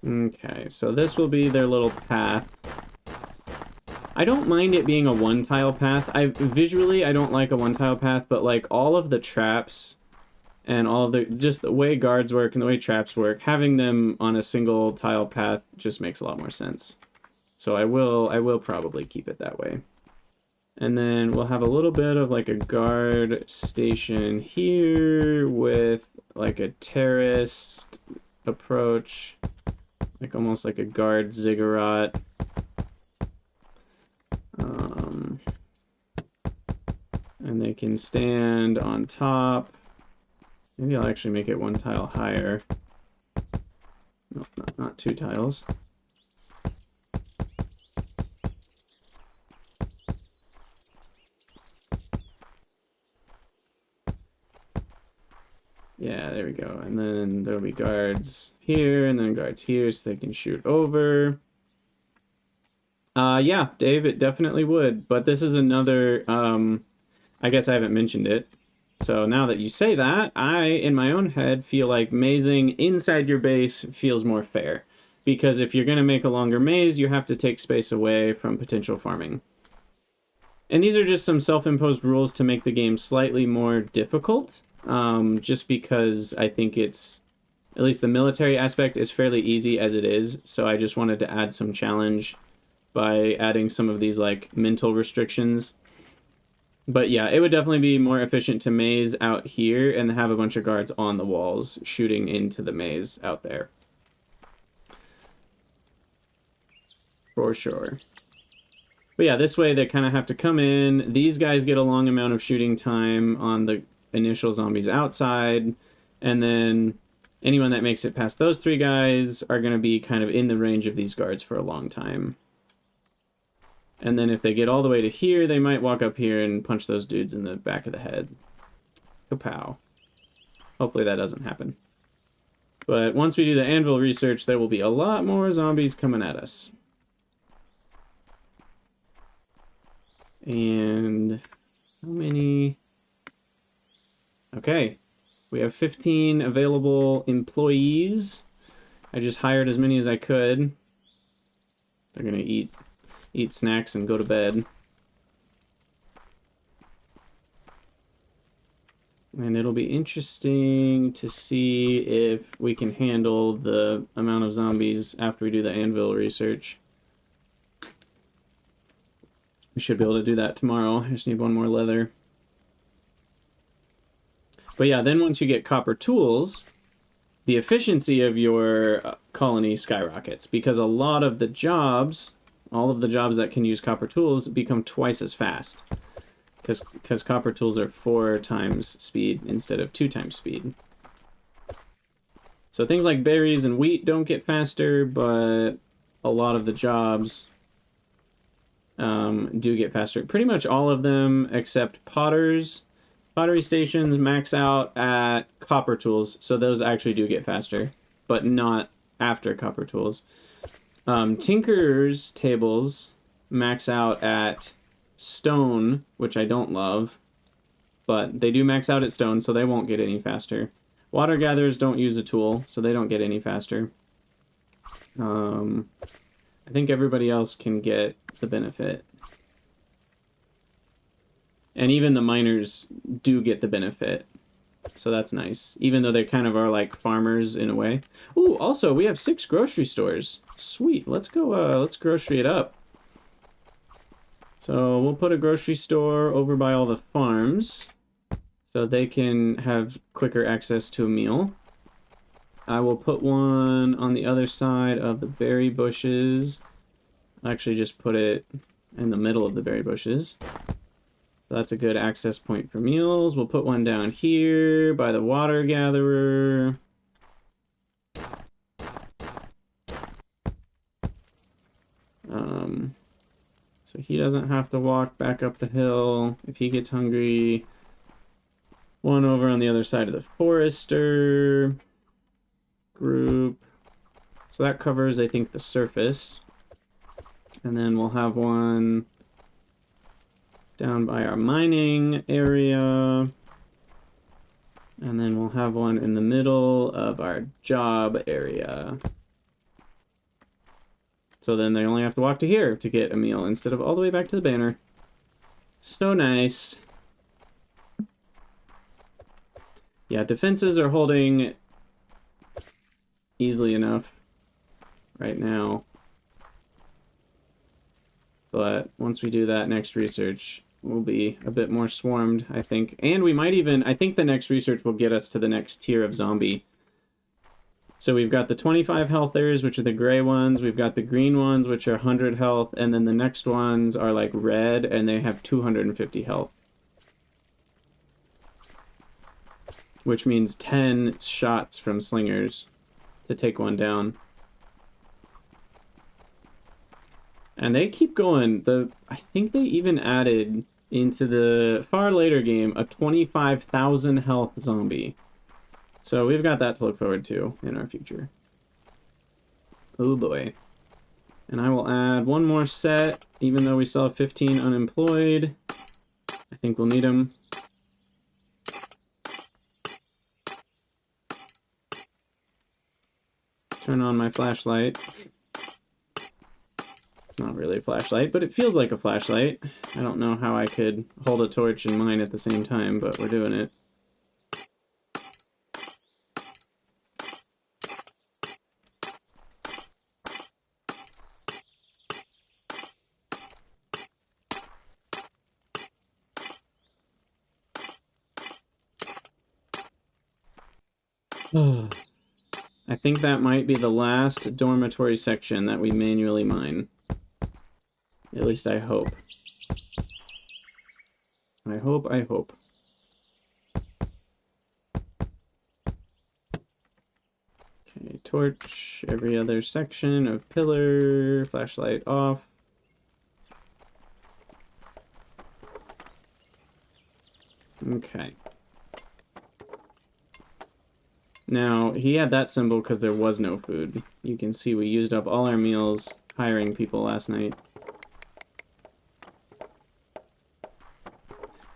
Okay, so this will be their little path. I don't mind it being a 1-tile path. Visually, I don't like a 1-tile path, but like all of the traps and all of the, just the way guards work and the way traps work, having them on a single tile path just makes a lot more sense. So I will probably keep it that way. And then we'll have a little bit of like a guard station here with like a terraced approach Like almost like a guard ziggurat. And they can stand on top. Maybe I'll actually make it one tile higher. No, not two tiles. Yeah, there we go. And then there'll be guards here, and then guards here, so they can shoot over. Yeah, Dave, it definitely would. But this is another, I guess I haven't mentioned it. So now that you say that, I, in my own head, feel like mazing inside your base feels more fair. Because if you're going to make a longer maze, you have to take space away from potential farming. And these are just some self-imposed rules to make the game slightly more difficult. Just because I think it's, at least the military aspect is fairly easy as it is. So I just wanted to add some challenge by adding some of these like mental restrictions. But yeah, it would definitely be more efficient to maze out here and have a bunch of guards on the walls shooting into the maze out there. For sure. But yeah, this way they kind of have to come in. These guys get a long amount of shooting time on the initial zombies outside. And then anyone that makes it past those three guys are going to be kind of in the range of these guards for a long time. And then if they get all the way to here, they might walk up here and punch those dudes in the back of the head. Kapow. Hopefully that doesn't happen. But once we do the anvil research, there will be a lot more zombies coming at us. And how many? Okay. We have 15 available employees. I just hired as many as I could. They're going to eat snacks and go to bed. And it'll be interesting to see if we can handle the amount of zombies after we do the anvil research. We should be able to do that tomorrow. I just need one more leather. But yeah, then once you get copper tools, the efficiency of your colony skyrockets, because a lot of the jobs, all of the jobs that can use copper tools, become twice as fast. Because copper tools are 4 times speed instead of 2 times speed. So things like berries and wheat don't get faster, but a lot of the jobs do get faster. Pretty much all of them except potters. Pottery stations max out at copper tools, so those actually do get faster, but not after copper tools. Tinker's tables max out at stone, which I don't love, but they do max out at stone, so they won't get any faster. Water gatherers don't use a tool, so they don't get any faster. I think everybody else can get the benefit. And even the miners do get the benefit. So that's nice. Even though they kind of are like farmers in a way. Ooh, also, we have 6 grocery stores. Sweet. Let's go, let's grocery it up. So we'll put a grocery store over by all the farms so they can have quicker access to a meal. I will put one on the other side of the berry bushes. I'll actually just put it in the middle of the berry bushes. So that's a good access point for meals. We'll put one down here by the water gatherer. So he doesn't have to walk back up the hill if he gets hungry. One over on the other side of the forester group. So that covers, I think, the surface. And then we'll have one down by our mining area. And then we'll have one in the middle of our job area. So then they only have to walk to here to get a meal instead of all the way back to the banner. So nice. Yeah, defenses are holding easily enough right now. But once we do that next research, we'll be a bit more swarmed, I think. And we might even, I think the next research will get us to the next tier of zombie. So we've got the 25 healthers, which are the gray ones. We've got the green ones, which are 100 health. And then the next ones are like red, and they have 250 health. Which means 10 shots from slingers to take one down. And they keep going. I think they even added into the far later game a 25,000 health zombie. So we've got that to look forward to in our future. Oh boy. And I will add one more set, even though we still have 15 unemployed. I think we'll need them. Turn on my flashlight. It's not really a flashlight, but it feels like a flashlight. I don't know how I could hold a torch and mine at the same time, but we're doing it. I think that might be the last dormitory section that we manually mine. At least I hope. I hope. Okay, torch, every other section of pillar, flashlight off. Okay. Now, he had that symbol because there was no food. You can see we used up all our meals hiring people last night.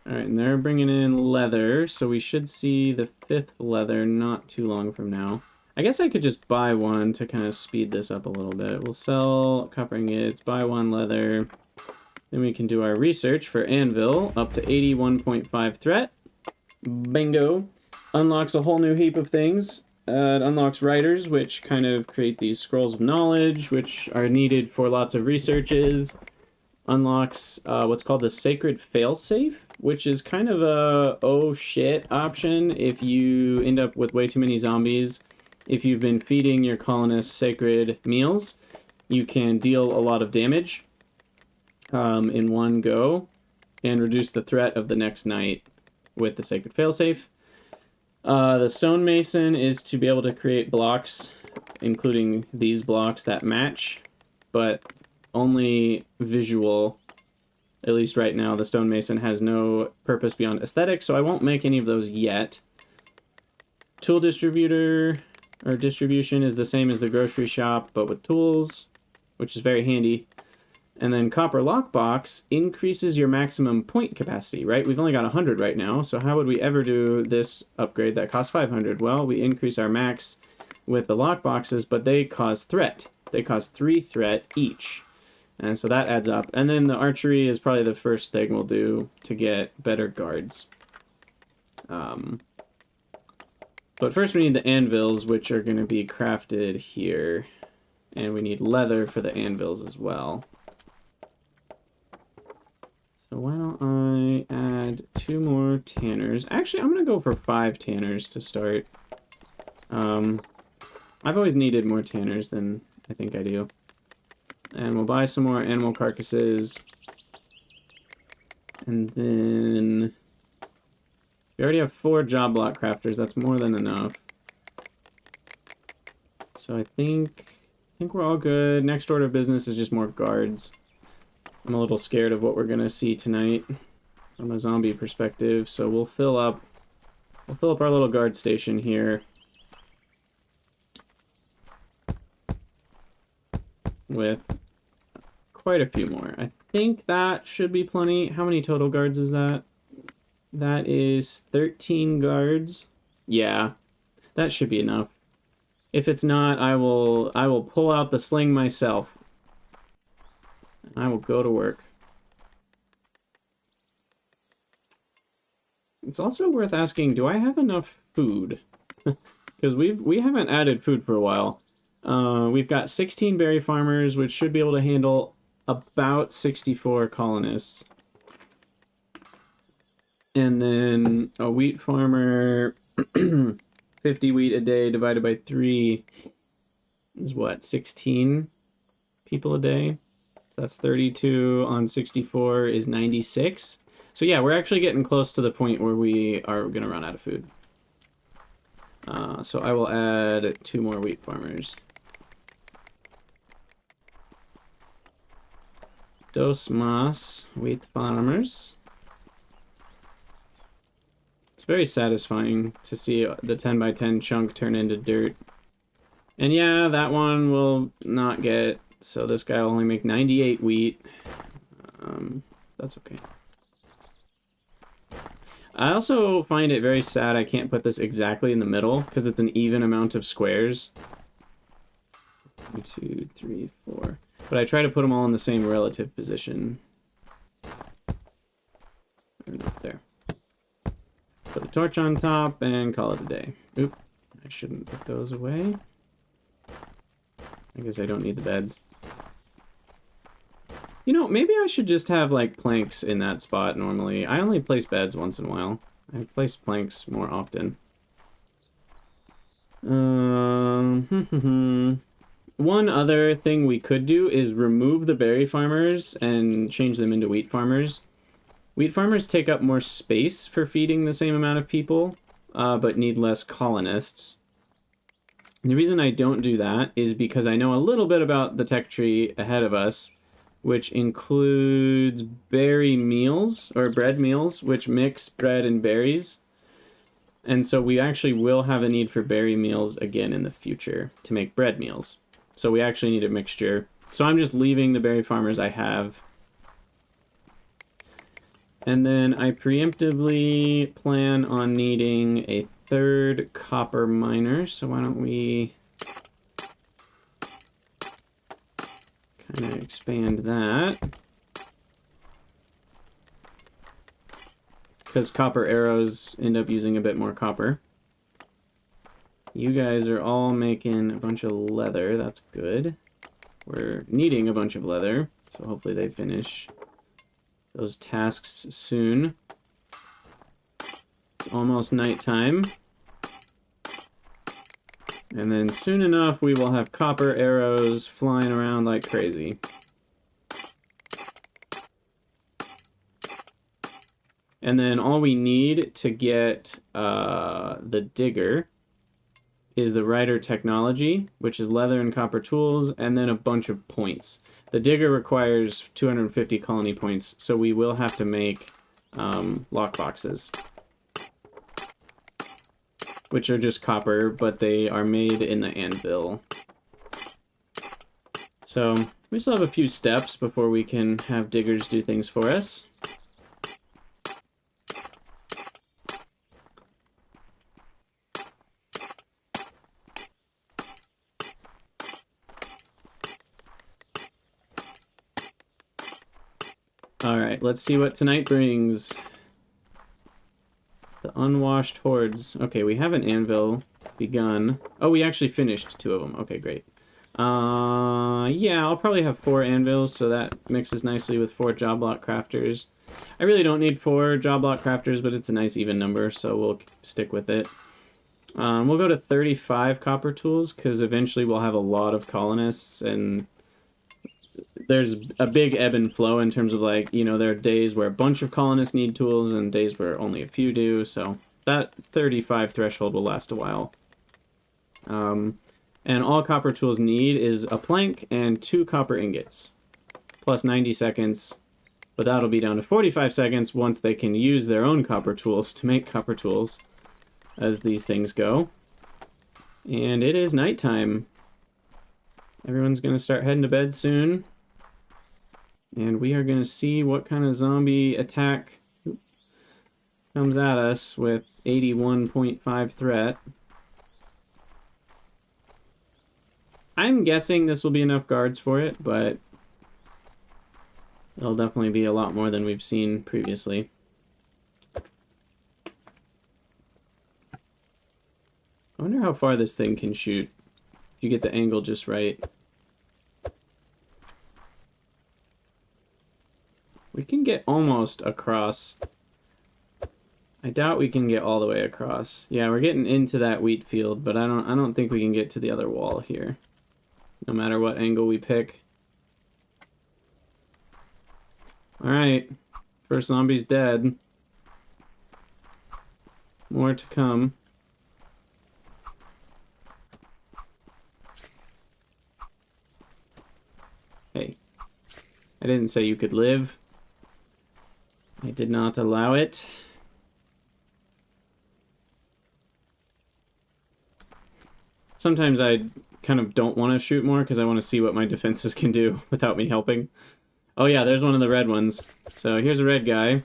Alright, and they're bringing in leather, so we should see the 5th leather not too long from now. I guess I could just buy one to kind of speed this up a little bit. We'll sell copper ingots, buy one leather. Then we can do our research for anvil, up to 81.5 threat. Bingo. Unlocks a whole new heap of things. It unlocks writers, which kind of create these scrolls of knowledge, which are needed for lots of researches. Unlocks what's called the Sacred Failsafe, which is kind of a oh shit option if you end up with way too many zombies. If you've been feeding your colonists sacred meals, you can deal a lot of damage in one go and reduce the threat of the next night with the Sacred Failsafe. The Stonemason is to be able to create blocks, including these blocks that match, but only visual. At least right now, the Stonemason has no purpose beyond aesthetic, so I won't make any of those yet. Tool distributor, or distribution, is the same as the grocery shop, but with tools, which is very handy. And then copper lockbox increases your maximum point capacity, right? We've only got 100 right now, so how would we ever do this upgrade that costs 500? Well, we increase our max with the lockboxes, but they cause threat. They cause 3 threat each. And so that adds up. And then the archery is probably the first thing we'll do to get better guards. But first we need the anvils, which are going to be crafted here. And we need leather for the anvils as well. So why don't I add 2 more tanners? Actually, I'm going to go for 5 tanners to start. I've always needed more tanners than I think I do. And we'll buy some more animal carcasses. And then we already have 4 job block crafters. That's more than enough. So I think we're all good. Next order of business is just more guards. I'm a little scared of what we're gonna see tonight from a zombie perspective, so we'll fill up our little guard station here with quite a few more. I think that should be plenty. How many total guards is that? That is 13 guards. Yeah, that should be enough. If it's not, I will pull out the sling myself. I will go to work. It's also worth asking, do I have enough food? Because we haven't added food for a while. We've got 16 berry farmers, which should be able to handle about 64 colonists. And then a wheat farmer, 50 wheat a day divided by 3 is what, 16 people a day? So that's 32 on 64 is 96. So yeah, we're actually getting close to the point where we are going to run out of food. So I will add 2 more wheat farmers. Dos más wheat farmers. It's very satisfying to see the 10 by 10 chunk turn into dirt. And yeah, that one will not get, so this guy will only make 98 wheat. That's okay. I also find it very sad I can't put this exactly in the middle, because it's an even amount of squares. 1, 2, 3, 4. But I try to put them all in the same relative position. There. Put the torch on top and call it a day. Oop, I shouldn't put those away. I guess I don't need the beds. You know, maybe I should just have, like, planks in that spot normally. I only place beds once in a while. I place planks more often. One other thing we could do is remove the berry farmers and change them into wheat farmers. Wheat farmers take up more space for feeding the same amount of people, but need less colonists. And the reason I don't do that is because I know a little bit about the tech tree ahead of us, which includes berry meals, or bread meals, which mix bread and berries. And so we actually will have a need for berry meals again in the future to make bread meals. So we actually need a mixture. So I'm just leaving the berry farmers I have. And then I preemptively plan on needing a 3rd copper miner. So why don't we kind of expand that. Because copper arrows end up using a bit more copper. You guys are all making a bunch of leather. That's good. We're needing a bunch of leather, so hopefully they finish those tasks soon. It's almost nighttime. And then soon enough, we will have copper arrows flying around like crazy. And then all we need to get the digger is the Rider technology, which is leather and copper tools, and then a bunch of points. The digger requires 250 colony points, so we will have to make lockboxes, which are just copper, but they are made in the anvil. So we still have a few steps before we can have diggers do things for us. Alright, let's see what tonight brings. The unwashed hordes. Okay, we have an anvil begun. Oh, we actually finished 2 of them. Okay, great. Yeah, I'll probably have 4 anvils, so that mixes nicely with 4 job block crafters. I really don't need 4 job block crafters, but it's a nice even number, so we'll stick with it. We'll go to 35 copper tools, because eventually we'll have a lot of colonists, and there's a big ebb and flow in terms of, like, you know, there are days where a bunch of colonists need tools and days where only a few do, so that 35 threshold will last a while. And all copper tools need is a plank and 2 copper ingots, plus 90 seconds, but that'll be down to 45 seconds once they can use their own copper tools to make copper tools, as these things go. And it is nighttime. Everyone's going to start heading to bed soon. And we are going to see what kind of zombie attack comes at us with 81.5 threat. I'm guessing this will be enough guards for it, but it'll definitely be a lot more than we've seen previously. I wonder how far this thing can shoot, if you get the angle just right. We can get almost across. I doubt we can get all the way across. Yeah, we're getting into that wheat field, but I don't think we can get to the other wall here. No matter what angle we pick. Alright. First zombie's dead. More to come. Hey. I didn't say you could live. I did not allow it. Sometimes I kind of don't want to shoot more because I want to see what my defenses can do without me helping. Oh yeah, there's one of the red ones. So here's a red guy,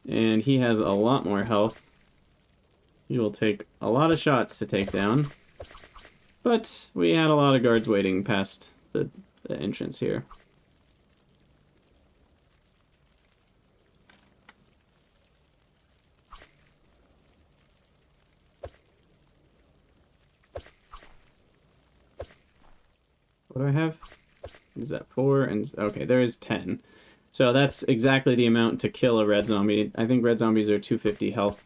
and he has a lot more health. He will take a lot of shots to take down. But we had a lot of guards waiting past the entrance here. What do I have? Is that 4? And okay, there is 10. So that's exactly the amount to kill a red zombie. I think red zombies are 250 health.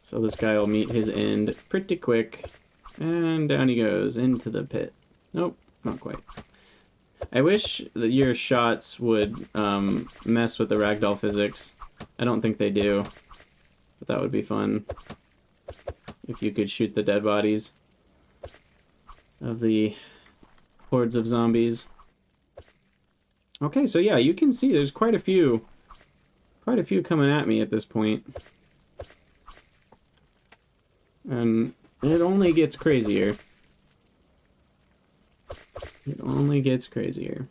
So this guy will meet his end pretty quick. And down he goes into the pit. Nope, not quite. I wish that your shots would mess with the ragdoll physics. I don't think they do. But that would be fun. If you could shoot the dead bodies of the hordes of zombies. Okay, so yeah, you can see there's quite a few coming at me at this point. And it only gets crazier. It only gets crazier.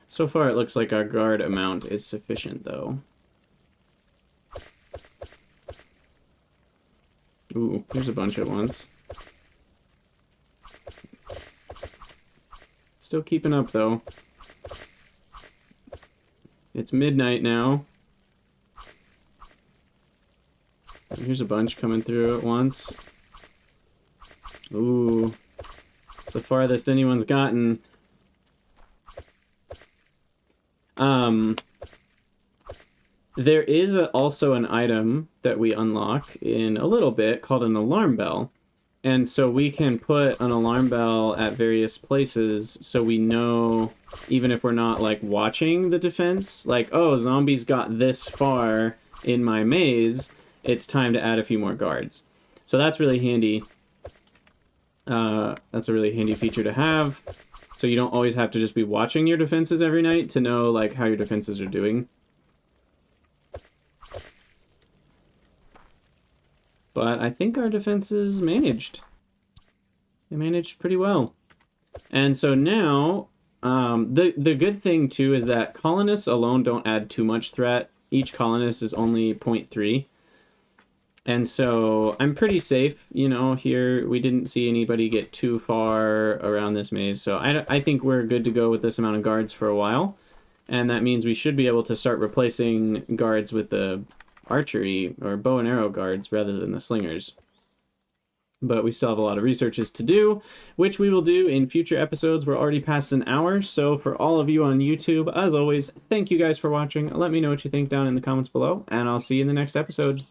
So far it looks like our guard amount is sufficient, though. Ooh, there's a bunch at once. Still keeping up, though. It's midnight now. Here's a bunch coming through at once. Ooh. It's the farthest anyone's gotten. There is also an item that we unlock in a little bit called an alarm bell. And so we can put an alarm bell at various places so we know, even if we're not, like, watching the defense, like, oh, zombies got this far in my maze, it's time to add a few more guards. So that's really handy. That's a really handy feature to have. So you don't always have to just be watching your defenses every night to know, like, how your defenses are doing. But I think our defenses managed. They managed pretty well. And so now, the good thing, too, is that colonists alone don't add too much threat. Each colonist is only 0.3. And so I'm pretty safe, you know, here. We didn't see anybody get too far around this maze. So I think we're good to go with this amount of guards for a while. And that means we should be able to start replacing guards with the archery or bow and arrow guards rather than the slingers. But we still have a lot of researches to do, which we will do in future episodes. We're already past an hour, so for all of you on YouTube, as always, thank you guys for watching. Let me know what you think down in the comments below, and I'll see you in the next episode.